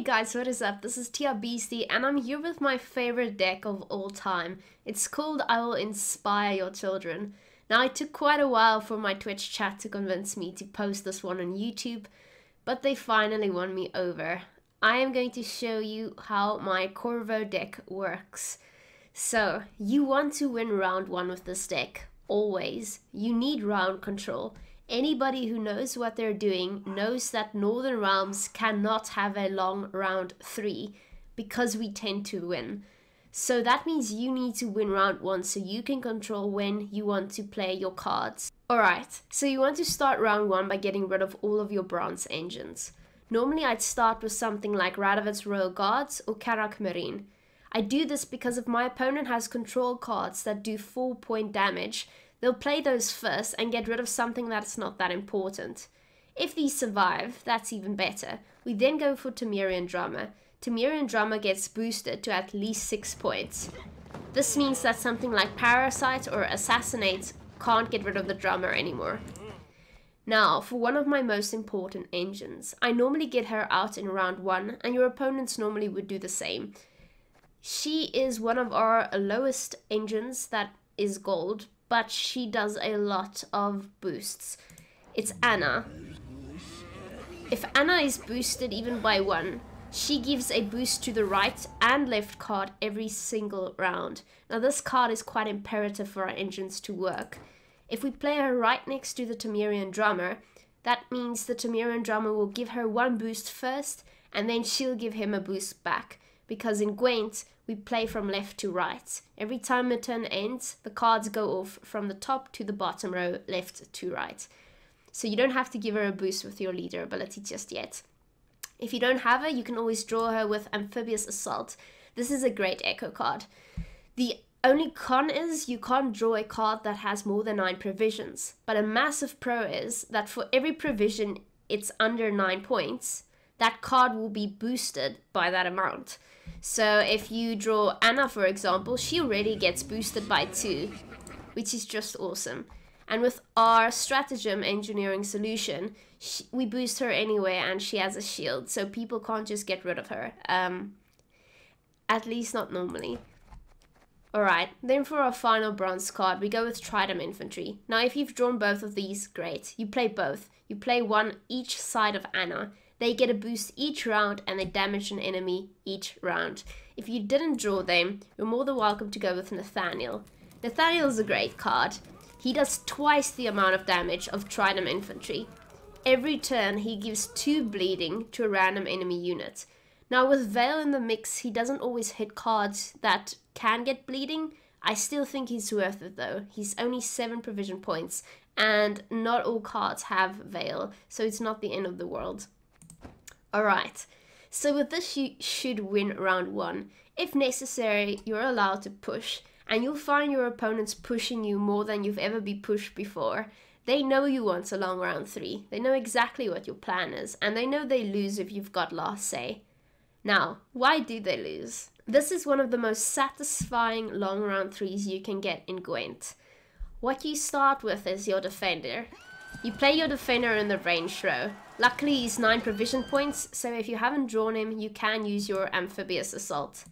guys, what is up? This is TheaBeasty and I'm here with my favorite deck of all time. It's called I Will Inspire Your Children. Now it took quite a while for my Twitch chat to convince me to post this one on YouTube, but they finally won me over. I am going to show you how my Corvo deck works. So, you want to win round 1 with this deck, always. You need round control. Anybody who knows what they're doing knows that Northern Realms cannot have a long round 3 because we tend to win. So that means you need to win round 1 so you can control when you want to play your cards. Alright, so you want to start round 1 by getting rid of all of your bronze engines. Normally I'd start with something like Radovit's Royal Guards or Karak Marine. I do this because if my opponent has control cards that do 4-point damage, they'll play those first and get rid of something that's not that important. If these survive, that's even better. We then go for Temerian Drummer. Temerian Drummer gets boosted to at least 6 points. This means that something like Parasite or Assassinate can't get rid of the Drummer anymore. Now, for one of my most important engines, I normally get her out in round 1 and your opponents normally would do the same. She is one of our lowest engines that is gold, but she does a lot of boosts. It's Anna. If Anna is boosted even by 1, she gives a boost to the right and left card every single round. Now this card is quite imperative for our engines to work. If we play her right next to the Temerian Drummer, that means the Temerian Drummer will give her 1 boost first and then she'll give him a boost back. Because in Gwent, we play from left to right. Every time a turn ends, the cards go off from the top to the bottom row, left to right. So you don't have to give her a boost with your leader ability just yet. If you don't have her, you can always draw her with Amphibious Assault. This is a great echo card. The only con is you can't draw a card that has more than 9 provisions. But a massive pro is that for every provision it's under 9 points, that card will be boosted by that amount. So if you draw Anna, for example, she already gets boosted by 2, which is just awesome. And with our stratagem engineering solution, we boost her anyway and she has a shield, so people can't just get rid of her. At least not normally. Alright, then for our final bronze card, we go with Trident Infantry. Now if you've drawn both of these, great. You play both. You play one each side of Anna. They get a boost each round and they damage an enemy each round. If you didn't draw them, you're more than welcome to go with Nathaniel. Nathaniel is a great card. He does twice the amount of damage of Trident Infantry. Every turn he gives 2 bleeding to a random enemy unit. Now with Veil in the mix, he doesn't always hit cards that can get bleeding. I still think he's worth it though. He's only 7 provision points and not all cards have Veil, so it's not the end of the world. Alright, so with this you should win round 1. If necessary, you're allowed to push, and you'll find your opponents pushing you more than you've ever been pushed before. They know you want a long round 3, they know exactly what your plan is, and they know they lose if you've got last say. Now, why do they lose? This is one of the most satisfying long round 3s you can get in Gwent. What you start with is your defender. You play your defender in the range row. Luckily he's 9 provision points, so if you haven't drawn him, you can use your Amphibious Assault.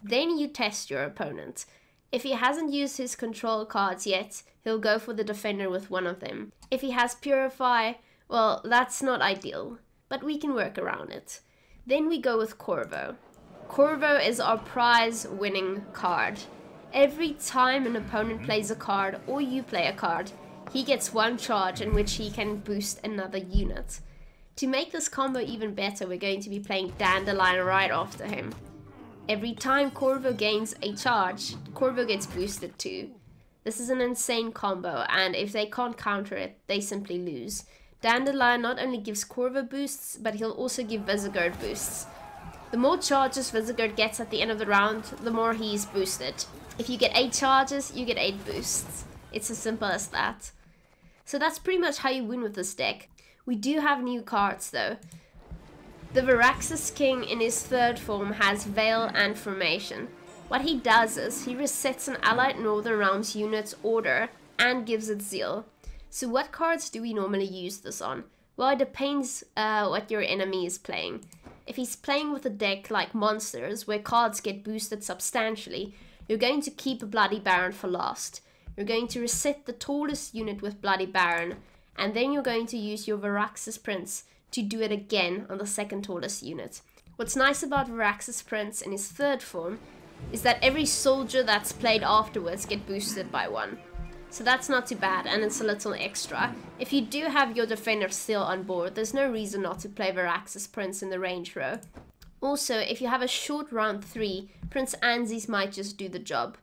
Then you test your opponent. If he hasn't used his control cards yet, he'll go for the defender with one of them. If he has Purify, well, that's not ideal, but we can work around it. Then we go with Corvo. Corvo is our prize winning card. Every time an opponent plays a card or you play a card, he gets 1 charge in which he can boost another unit. To make this combo even better, we're going to be playing Dandelion right after him. Every time Corvo gains a charge, Corvo gets boosted too. This is an insane combo, and if they can't counter it, they simply lose. Dandelion not only gives Corvo boosts, but he'll also give Visigoth boosts. The more charges Visigoth gets at the end of the round, the more he's boosted. If you get 8 charges, you get 8 boosts. It's as simple as that. So that's pretty much how you win with this deck. We do have new cards though. The Varaxis King in his 3rd form has Veil and Formation. What he does is he resets an allied Northern Realms unit's order and gives it Zeal. So what cards do we normally use this on? Well, it depends what your enemy is playing. if he's playing with a deck like Monsters, where cards get boosted substantially, you're going to keep a Bloody Baron for last. You're going to reset the tallest unit with Bloody Baron, and then you're going to use your Varaxis Prince to do it again on the second tallest unit. What's nice about Varaxis Prince in his third form is that every soldier that's played afterwards get boosted by 1. So that's not too bad, and it's a little extra. If you do have your defender still on board, there's no reason not to play Varaxis Prince in the range row. Also, if you have a short round 3, Prince Anzi's might just do the job.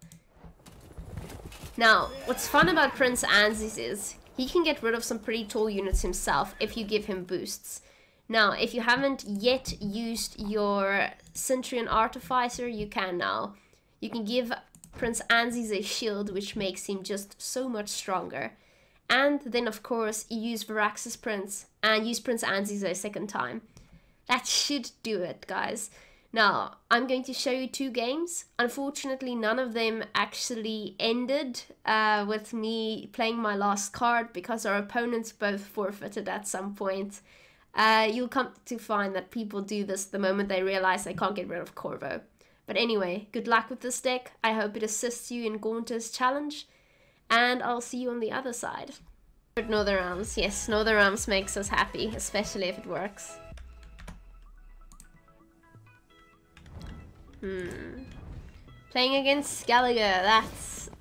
Now, what's fun about Prince Anzi's is he can get rid of some pretty tall units himself if you give him boosts. Now, if you haven't yet used your Centurion Artificer, you can now. You can give Prince Anzi's a shield, which makes him just so much stronger. And then, of course, you use Varaxis Prince and use Prince Anzi's a second time. That should do it, guys. Now, I'm going to show you 2 games. Unfortunately, none of them actually ended with me playing my last card because our opponents both forfeited at some point. You'll come to find that people do this the moment they realize they can't get rid of Corvo. But anyway, good luck with this deck. I hope it assists you in Gaunter's challenge. And I'll see you on the other side. Northern Realms. Yes, Northern Realms makes us happy, especially if it works. Playing against Skellige,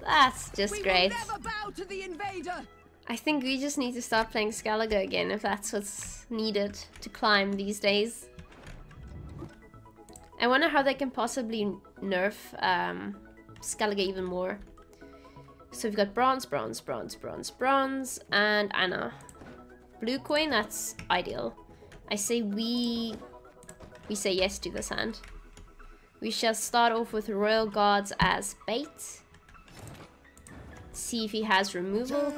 that's just great. Never bow to the invader. I think we just need to start playing Skellige again if that's what's needed to climb these days. I wonder how they can possibly nerf Skellige even more. So we've got bronze, bronze, bronze, bronze, bronze, and Anna. Blue coin, that's ideal. I say we say yes to this hand. We shall start off with Royal Guards as bait. See if he has removal.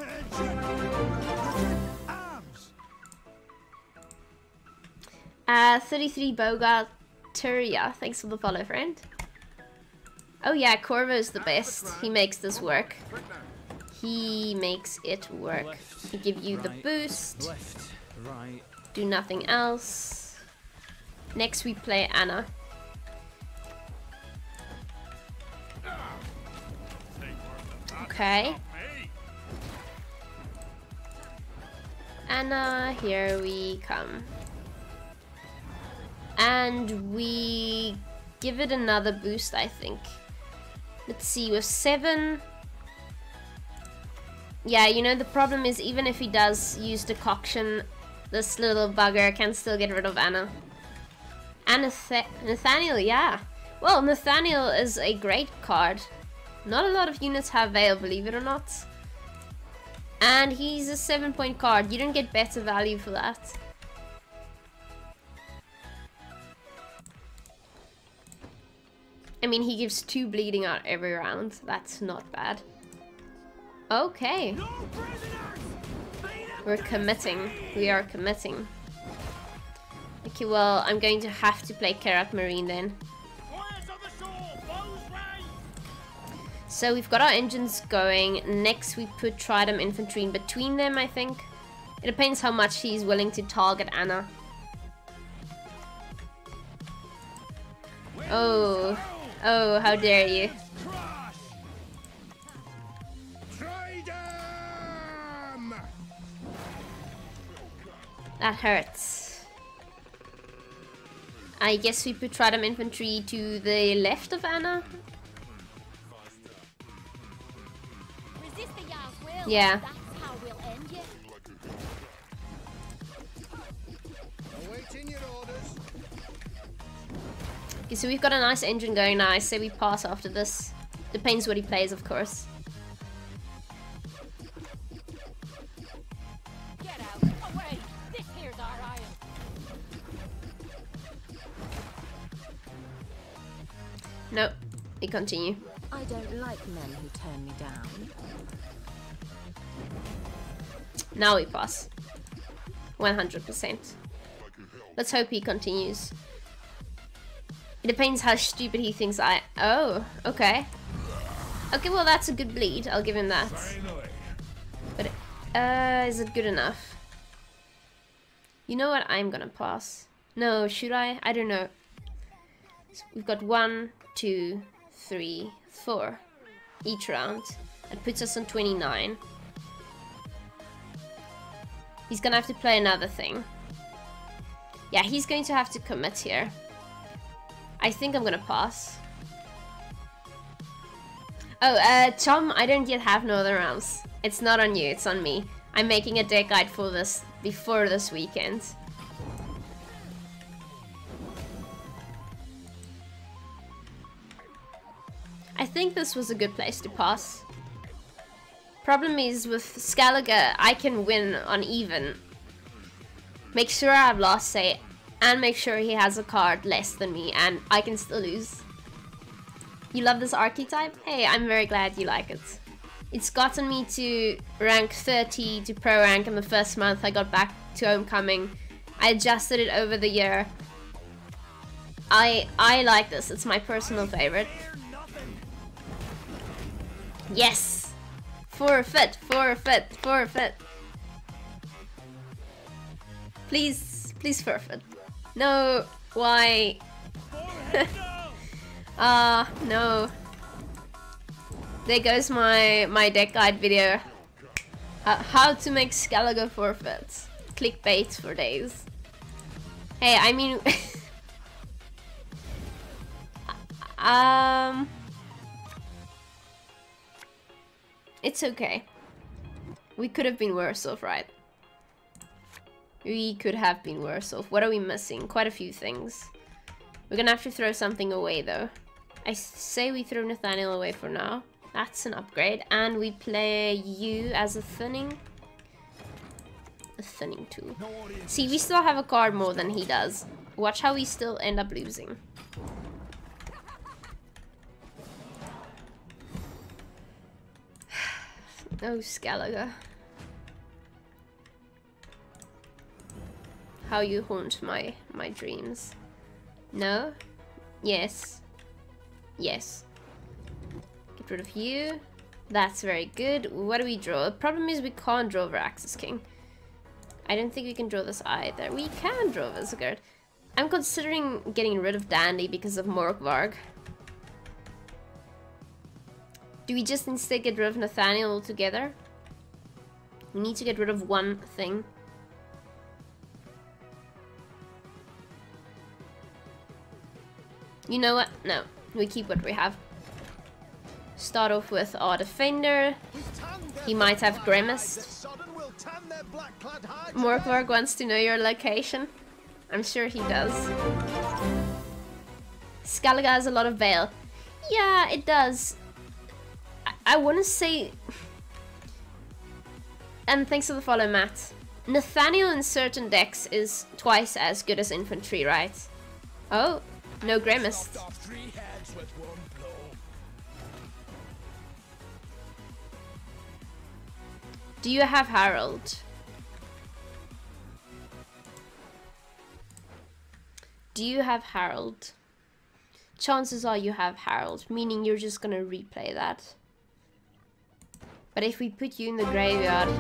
33 Bogarteria. Thanks for the follow, friend. Oh yeah, Corvo's the best. He makes this work. He makes it work. He give you the boost. Do nothing else. Next we play Anna. Okay. Anna, here we come. And we give it another boost, I think. Let's see, with 7... Yeah, you know, the problem is even if he does use decoction, this little bugger can still get rid of Anna. And Nathaniel, yeah. Well, Nathaniel is a great card. Not a lot of units have Veil, believe it or not. And he's a 7-point card. You don't get better value for that. I mean, he gives 2 bleeding out every round. That's not bad. Okay. We're committing. We are committing. Okay, well, I'm going to have to play Karat Marine then. So we've got our engines going. Next we put Tridem Infantry in between them, I think. It depends how much he's willing to target Anna. Oh. Oh, how dare you. That hurts. I guess we put Tridem Infantry to the left of Anna. Yeah. Okay, so we've got a nice engine going now. I say we pass after this. Depends what he plays, of course. Get out. Away. This here's our iron. Nope. We continue. I don't like men who turn me down. Now we pass. 100%. Let's hope he continues. It depends how stupid he thinks I... Oh, okay. Okay, well that's a good bleed. I'll give him that. But, is it good enough? You know what? I'm gonna pass. No, should I? I don't know. So we've got 1, 2, 3, 4 each round. That puts us on 29. He's gonna have to play another thing. Yeah, he's going to have to commit here. I think I'm gonna pass. Oh, Tom, I don't yet have Northern Realms. It's not on you, it's on me. I'm making a deck guide for this before this weekend. I think this was a good place to pass. Problem is with Skellige, I can win on even. Make sure I have last say, and make sure he has a card less than me, and I can still lose. You love this archetype? Hey, I'm very glad you like it. It's gotten me to rank 30 to pro rank in the first month I got back to Homecoming. I adjusted it over the year. I like this, it's my personal favorite. Yes! Forfeit, forfeit, forfeit. Please, please forfeit. No, why? No. There goes my deck guide video. How to make Skellige forfeit. Clickbait for days. Hey, I mean... It's okay. We could have been worse off, right? We could have been worse off. What are we missing? Quite a few things. We're gonna have to throw something away though. I say we throw Nathaniel away for now. That's an upgrade. And we play you as a thinning. A thinning tool. See, we still have a card more than he does. Watch how we still end up losing. Oh, Skellige. How you haunt my dreams. No? Yes. Yes. Get rid of you. That's very good. What do we draw? The problem is we can't draw Veraxis King. I don't think we can draw this either. We can draw Visgard. I'm considering getting rid of Dandy because of Morkvarg. Do we just instead get rid of Nathaniel altogether? We need to get rid of one thing. You know what? No. We keep what we have. Start off with our defender. He might have grimaced. Morkvarg wants to know your location. I'm sure he does. Skellige has a lot of Veil. Yeah, it does. I want to say... And thanks for the follow, Matt. Nathaniel in certain decks is twice as good as infantry, right? Oh, no grimace. Do you have Harold? Do you have Harold? Chances are you have Harold, meaning you're just gonna replay that. But if we put you in the graveyard,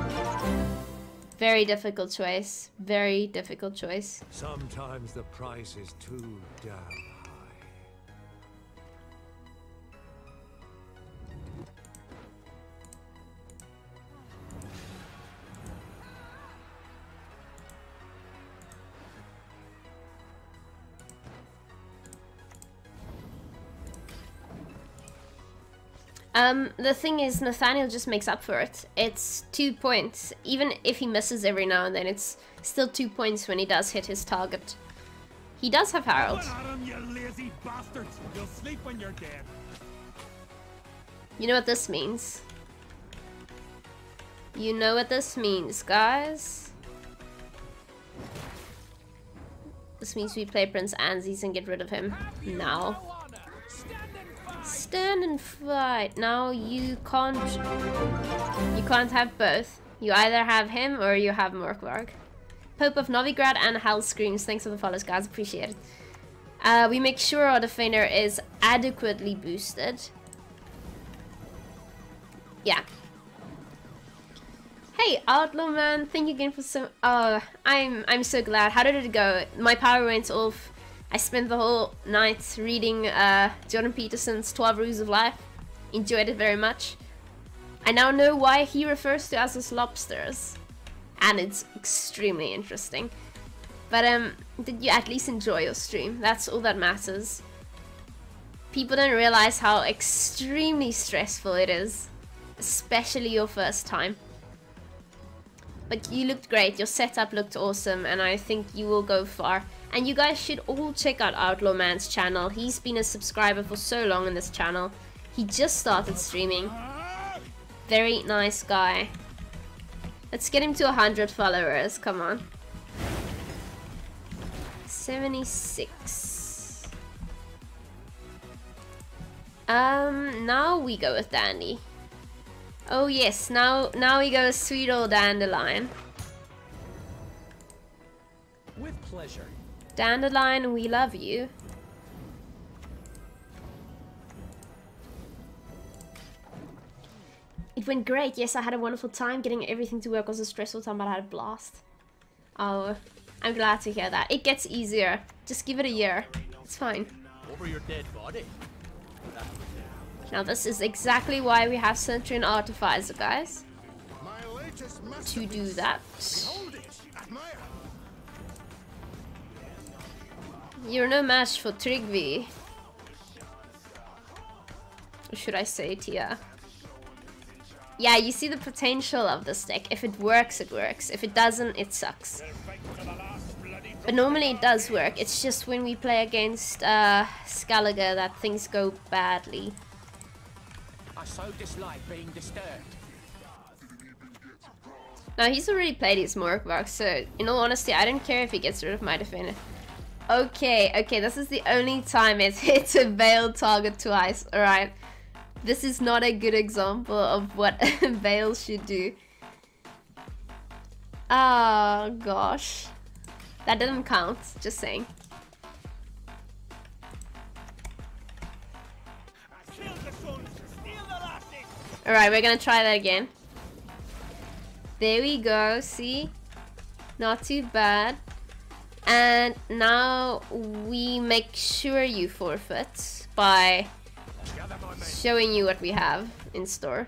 very difficult choice. Very difficult choice. Sometimes the price is too damn high. The thing is, Nathaniel just makes up for it. It's 2 points. Even if he misses every now and then, it's still 2 points when he does hit his target. He does have Harold. You lazy bastards! You'll sleep when you're dead. You know what this means? You know what this means, guys? This means we play Prince Anzies and get rid of him now. Stand and fight. Now you can't have both. You either have him or you have Morkvarg. Pope of Novigrad and Hell Screams. Thanks for the follows, guys. Appreciate it. We make sure our defender is adequately boosted. Yeah. Hey, Outlaw Man, thank you again for some. I'm so glad. How did it go? My power went off. I spent the whole night reading Jordan Peterson's 12 Rules of Life. Enjoyed it very much. I now know why he refers to us as lobsters, and it's extremely interesting. But did you at least enjoy your stream? That's all that matters. People don't realize how extremely stressful it is, especially your first time. But you looked great, your setup looked awesome, and I think you will go far. And you guys should all check out Outlaw Man's channel. He's been a subscriber for so long in this channel. He just started streaming. Very nice guy. Let's get him to 100 followers, come on. 76. Now we go with Dandy. Oh yes, now we go with sweet old Dandelion. With pleasure. Dandelion, we love you. It went great. Yes, I had a wonderful time. Getting everything to work was a stressful time, but I had a blast. Oh, I'm glad to hear that. It gets easier. Just give it a year. It's fine. Over your dead body. Now this is exactly why we have Centurion Artificer, guys. To do that. You're no match for Trigvi. Or should I say Tia? Yeah, you see the potential of this deck. If it works, it works. If it doesn't, it sucks. But normally it does work. It's just when we play against Skellige that things go badly. I so dislike being disturbed. Now he's already played his Morkvark, so in all honesty, I don't care if he gets rid of my defender. Okay, this is the only time it's hit a veiled target twice, alright. This is not a good example of what Veil should do. Oh gosh. That didn't count, just saying. Alright, we're gonna try that again. There we go, see? Not too bad. And now we make sure you forfeit by showing you what we have in store.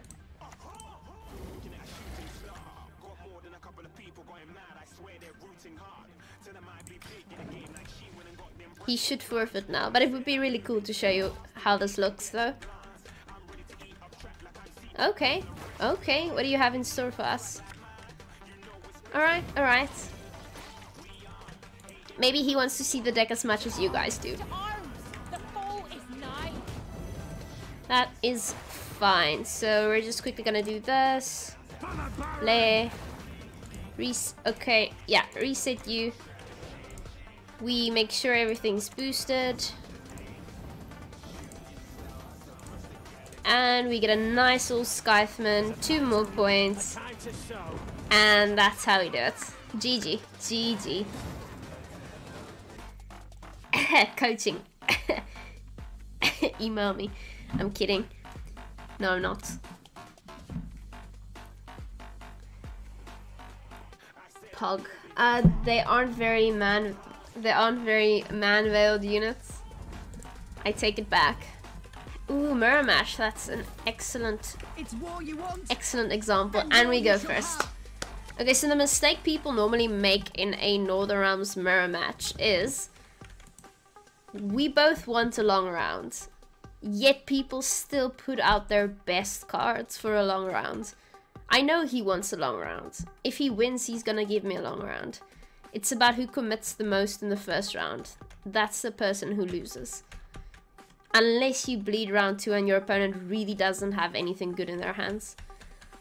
He should forfeit now, but it would be really cool to show you how this looks though. Okay, what do you have in store for us? Alright. Maybe he wants to see the deck as much as you guys do. That is fine. So we're just quickly gonna do this. Play. Okay, yeah, reset you. We make sure everything's boosted. And we get a nice old Scytheman, 2 more points. And that's how we do it. GG. Coaching. Email me. I'm kidding. No, I'm not. Pog. They aren't very man-veiled units. I take it back. Ooh, Mirror Match. That's an excellent example. And we go first. Okay, so the mistake people normally make in a Northern Realms Mirror Match is we both want a long round, yet people still put out their best cards for a long round. I know he wants a long round. If he wins, he's gonna give me a long round. It's about who commits the most in the first round. That's the person who loses. Unless you bleed round 2 and your opponent really doesn't have anything good in their hands.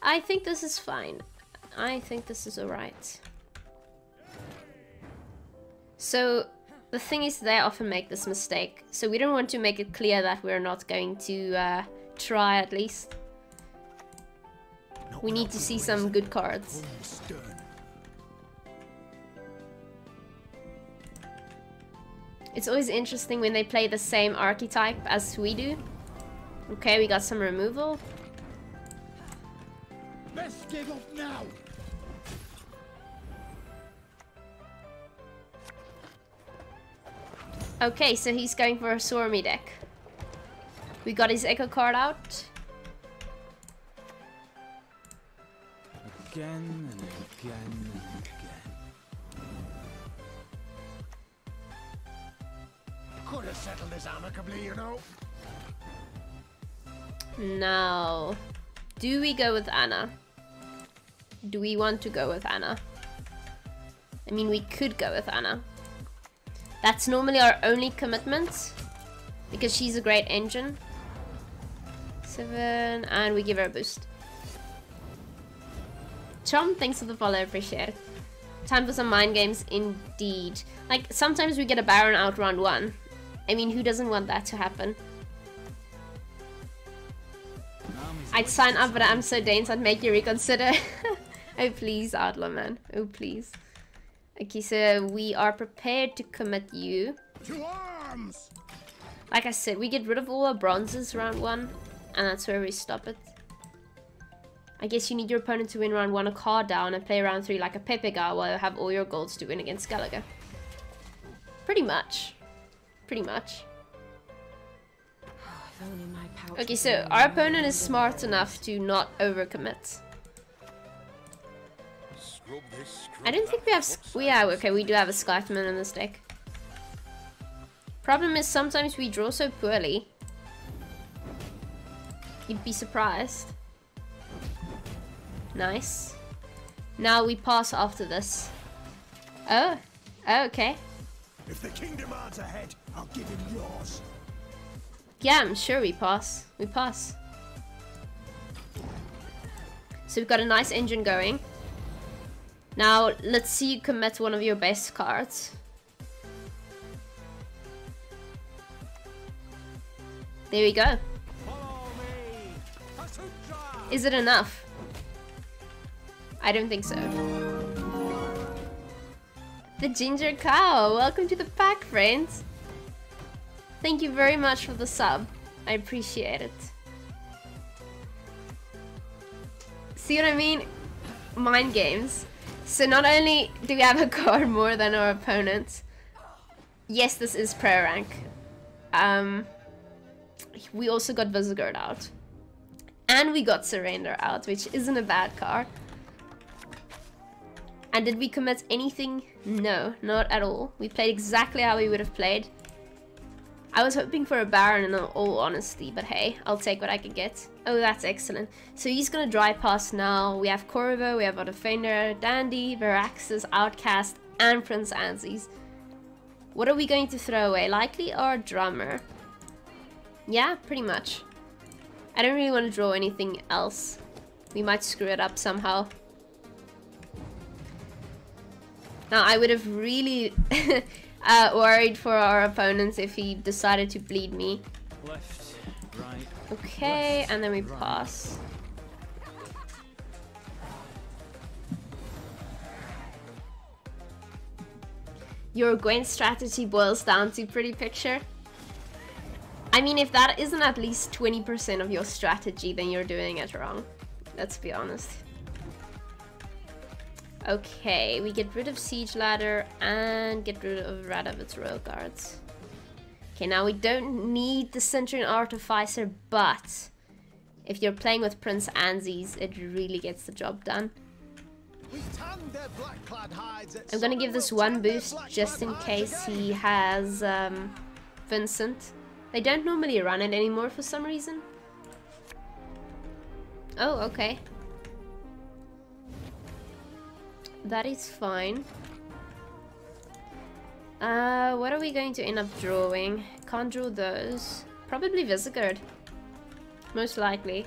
I think this is fine. I think this is alright. So the thing is, they often make this mistake. So we don't want to make it clear that we're not going to try at least. We need to see some good cards. It's always interesting when they play the same archetype as we do. Okay, we got some removal. Let's give up now. Okay, so he's going for a Sormy deck. We got his Echo card out. Again and again and again. Could have settled this amicably, you know. Now, do we go with Anna? Do we want to go with Anna? I mean, we could go with Anna. That's normally our only commitment because she's a great engine. 7, and we give her a boost. Chom, thanks for the follow, appreciate it. Time for some mind games indeed. Like, sometimes we get a Baron out round 1. I mean, who doesn't want that to happen? I'd sign up, but I'm so dense I'd make you reconsider. Oh please, Adler man. Oh please. Okay, so we are prepared to commit you. To arms! Like I said, we get rid of all our bronzes round 1, and that's where we stop it. I guess you need your opponent to win round 1 a card down and play round 3 like a Pepe guy while you have all your golds to win against Gallagher. Pretty much. Pretty much. Okay, so our opponent is smart enough to not overcommit. I don't think we have... yeah, okay, we do have a Skyfman in this deck. Problem is sometimes we draw so poorly. You'd be surprised. Nice. Now we pass after this. Oh. Oh, okay. If the king demands a head, I'll give him yours. Yeah, I'm sure we pass. We pass. So we've got a nice engine going. Now, let's see you commit one of your best cards. There we go. Is it enough? I don't think so. The Ginger Cow, welcome to the pack, friends. Thank you very much for the sub. I appreciate it. See what I mean? Mind games. So not only do we have a card more than our opponents. Yes, this is prayer rank. We also got Visigold out. And we got Surrender out, which isn't a bad card. And did we commit anything? No, not at all. We played exactly how we would have played. I was hoping for a Baron in all honesty, but hey, I'll take what I can get. Oh, that's excellent. So he's gonna dry pass now. We have Corvo, we have a Defender, Dandy, Veraxis, Outcast, and Prince Anzies. What are we going to throw away? Likely our Drummer. Yeah, pretty much. I don't really want to draw anything else. We might screw it up somehow. Now, I would have really worried for our opponents if he decided to bleed me. Left, right. Okay, left, and then we right. pass. Your Gwen strategy boils down to pretty picture. I mean, if that isn't at least 20% of your strategy, then you're doing it wrong. Let's be honest. Okay, we get rid of Siege Ladder and get rid of Radovit's Royal Guards. Okay, now we don't need the Centurion Artificer, but if you're playing with Prince Anzies, it really gets the job done. I'm gonna give this one boost just in case he has Vincent. They don't normally run it anymore for some reason. Oh, okay. That is fine. What are we going to end up drawing? Can't draw those. Probably Visigold. Most likely.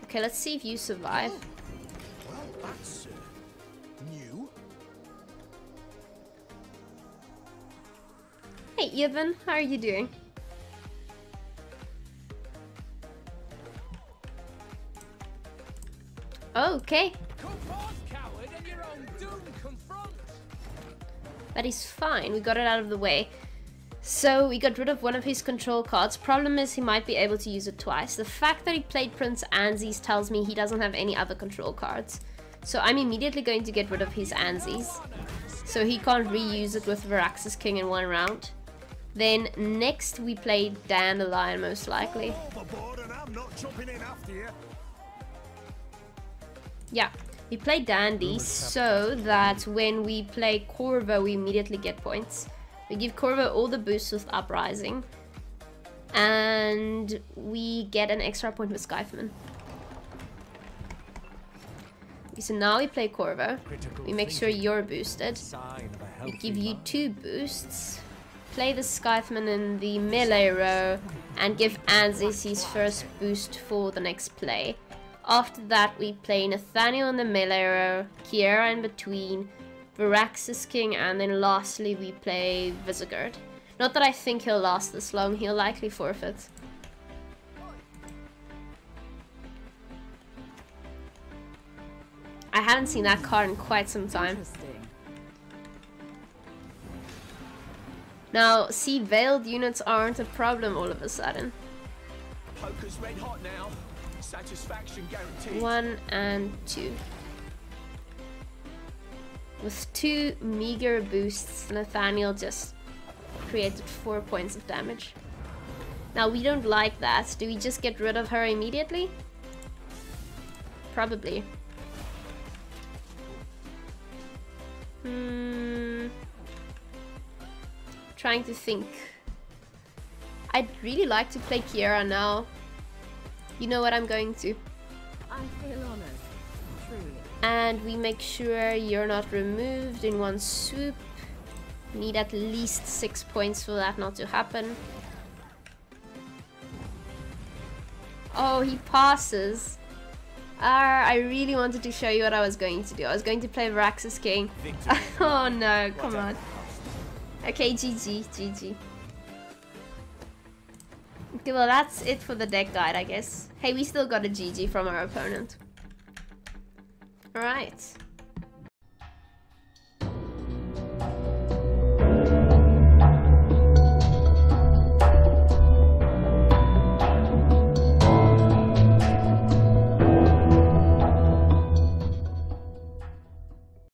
Okay, let's see if you survive. Well, that's new. Hey, Evan, how are you doing? Okay, Come forth, coward, and your own doom confront. that is fine. We got it out of the way. So we got rid of one of his control cards. Problem is he might be able to use it twice. The fact that he played Prince Anzies tells me he doesn't have any other control cards. So I'm immediately going to get rid of his Anzies. So he can't reuse it with Varax's King in one round. Then next we play Dandelion most likely. Yeah, we play Dandy so that when we play Corvo we immediately get points. We give Corvo all the boosts with Uprising. And we get an extra point with Skyfman. So now we play Corvo. We make sure you're boosted. We give you 2 boosts. Play the Scytheman in the melee row. And give Anzies his first boost for the next play. After that we play Nathaniel in the melee row. Kiera in between. Varax's King, and then lastly we play Visigourd. Not that I think he'll last this long, he'll likely forfeit. I haven't seen that card in quite some time. Now, see, veiled units aren't a problem all of a sudden. Poker's red hot now. Satisfaction guaranteed. 1 and 2. With 2 meager boosts, Nathaniel just created 4 points of damage. Now we don't like that. Do we just get rid of her immediately? Probably. Trying to think. I'd really like to play Kiera now. You know what I'm going to. I feel honored. Truly. And we make sure you're not removed in one swoop. Need at least 6 points for that not to happen. Oh, he passes. I really wanted to show you what I was going to do. I was going to play Varax's King. Oh no, come on. Okay, GG, GG. Okay, well that's it for the deck guide, I guess. Hey, we still got a GG from our opponent. Alright.